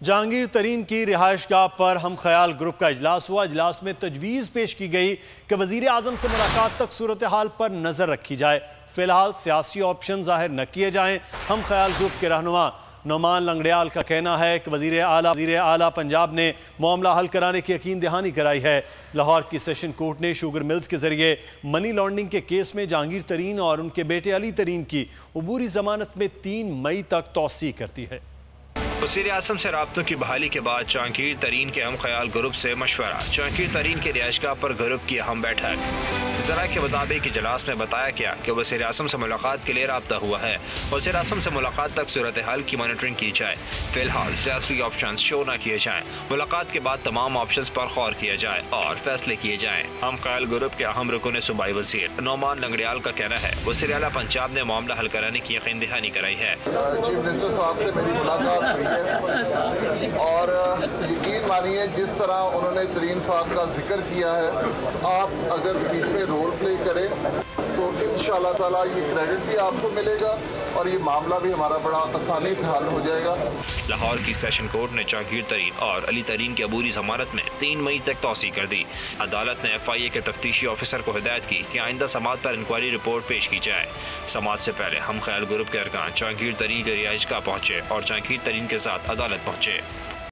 जहांगीर तरीन की रिहाइशगाह पर हम ख्याल ग्रुप का इजलास हुआ। इजलास में तजवीज़ पेश की गई कि वज़ीर आज़म से मुलाकात तक सूरत हाल पर नज़र रखी जाए। फिलहाल सियासी ऑप्शन जाहिर न किए जाएं। हम ख्याल ग्रुप के रहनुमा नौमान लंगड़ियाल का कहना है कि वज़ीर आला पंजाब ने मामला हल कराने की यकीन दहानी कराई है। लाहौर की सेशन कोर्ट ने शुगर मिल्स के जरिए मनी लॉन्ड्रिंग के केस में जहांगीर तरीन और उनके बेटे अली तरीन की अबूरी जमानत में 3 मई तक तौसीह कर दी है। वज़ीर आज़म से राब्तों की बहाली के बाद जहांगीर तरीन के हम ख्याल ग्रुप से मशवरा। जहांगीर तरीन के रिहाइशगाह पर ग्रुप की अहम बैठक। ज़रा के मुताबिक इजलास में बताया गया कि वज़ीर आज़म से मुलाकात के लिए राब्ता हुआ है। वज़ीर आज़म से मुलाकात तक सूरत हाल की मॉनिटरिंग की जाए। फिलहाल सियासी ऑप्शन शो न किए जाएँ। मुलाकात के बाद तमाम ऑप्शन पर गौर किया जाए और फैसले किए जाएँ। हम ख्याल ग्रुप के अहम रुकन सूबाई वज़ीर नौमान लंगड़ियाल का कहना है वज़ीर आला पंजाब ने मामला हल कराने की यकीन दहानी कराई है। चीफ मिनिस्टर साहब से मेरी मुलाकात हुई है और यकीन मानिए जिस तरह उन्होंने तरीन साहब का जिक्र किया है, आप अगर बीच में रोल प्ले करें तो इंशाअल्लाह ताला ये क्रेडिट भी आपको मिलेगा और ये मामला भी हमारा बड़ा आसानी से हल हो जाएगा। लाहौर की सेशन कोर्ट ने जहांगीर तरीन और अली तरीन की अबूरी जमानत में 3 मई तक तौसीह कर दी। अदालत ने FIA के तफ्तीशी ऑफिसर को हिदायत की कि आइंदा समात पर इंक्वायरी रिपोर्ट पेश की जाए। समात से पहले हम ख्याल ग्रुप के अरकान जहांगीर तरीन के रिहाइशगाह पहुंचे और जहांगीर तरीन के साथ अदालत पहुंचे।